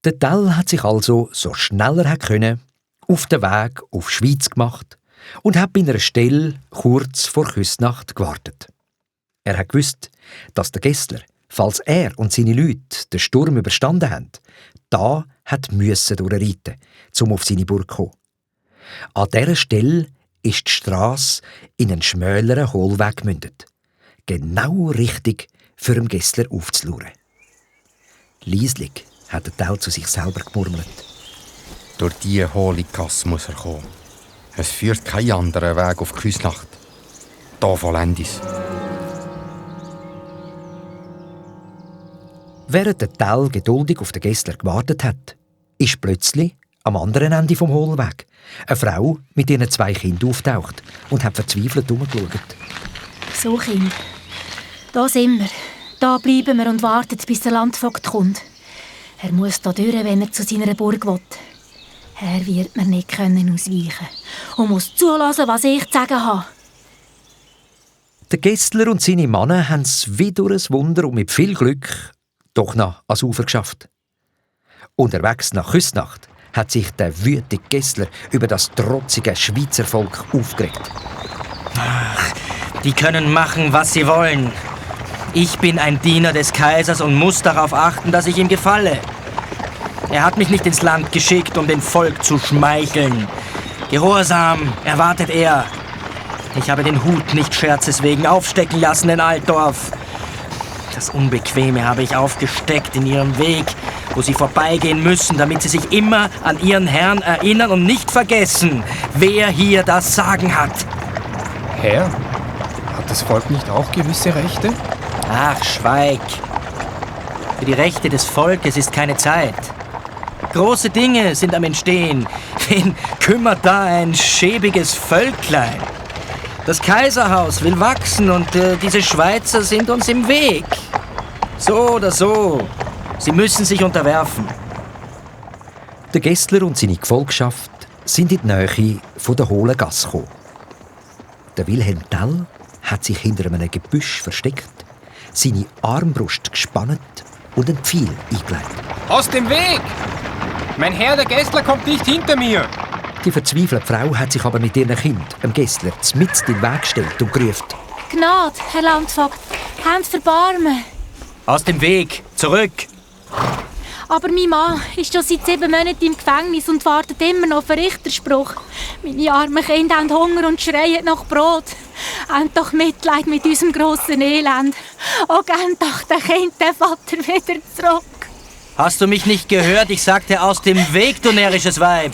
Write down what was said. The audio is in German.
Der Tell hat sich also, so schnell er konnte, auf den Weg auf die Schweiz gemacht und hat bei einer Stelle kurz vor Küsnacht gewartet. Er hat gewusst, dass der Gessler, falls er und seine Leute den Sturm überstanden haben, da hat müssen durchreiten, um auf seine Burg zu kommen. An dieser Stelle ist die Strasse in einen schmäleren Hohlweg gemündet. Genau richtig für den Gessler aufzulauern. Lieslig hat der Tell zu sich selber gemurmelt. Durch diese hohle Gasse muss er kommen. Es führt kein anderer Weg auf Küsnacht. Da vollende ich's. Während der Tell geduldig auf den Gessler gewartet hat, ist plötzlich am anderen Ende vom Hohlweg eine Frau mit ihren 2 Kindern auftaucht und hat verzweifelt herumgeschaut. So, Kind. Da sind wir. Da bleiben wir und warten, bis der Landvogt kommt. Er muss da durch, wenn er zu seiner Burg will. Er wird mir nicht ausweichen und muss zulassen, was ich zu sagen habe. Der Gessler und seine Männer haben es wie durch ein Wunder und mit viel Glück doch noch ans Ufer geschafft. Unterwegs nach Küsnacht hat sich der wütige Gessler über das trotzige Schweizer Volk aufgeregt. Ach, die können machen, was sie wollen. Ich bin ein Diener des Kaisers und muss darauf achten, dass ich ihm gefalle. Er hat mich nicht ins Land geschickt, um dem Volk zu schmeicheln. Gehorsam erwartet er. Ich habe den Hut nicht scherzeswegen aufstecken lassen in Altdorf. Das Unbequeme habe ich aufgesteckt in ihrem Weg, wo sie vorbeigehen müssen, damit sie sich immer an ihren Herrn erinnern und nicht vergessen, wer hier das Sagen hat. Herr, hat das Volk nicht auch gewisse Rechte? Ach, schweig. Für die Rechte des Volkes ist keine Zeit. Große Dinge sind am Entstehen. Wen kümmert da ein schäbiges Völklein? Das Kaiserhaus will wachsen und diese Schweizer sind uns im Weg. So oder so. Sie müssen sich unterwerfen. Der Gessler und seine Gefolgschaft sind in die Nähe von der hohlen Gasse gekommen. Der Wilhelm Tell hat sich hinter einem Gebüsch versteckt, seine Armbrust gespannt und ein Pfeil eingelegt. Aus dem Weg! Mein Herr, der Gessler, kommt nicht hinter mir! Die verzweifelte Frau hat sich aber mit ihrem Kind, dem Gessler, mitten in den Weg gestellt und gerufen: Gnade, Herr Landvogt, habt Verbarmen. Aus dem Weg! Zurück! Aber mein Mann ist schon seit 7 Monaten im Gefängnis und wartet immer noch auf einen Richterspruch. Meine armen Kinder haben Hunger und schreien nach Brot. Habt doch Mitleid mit unserem grossen Elend. Oh, gebt doch den Kind, den Vater, wieder zurück. Hast du mich nicht gehört? Ich sagte aus dem Weg, du närrisches Weib.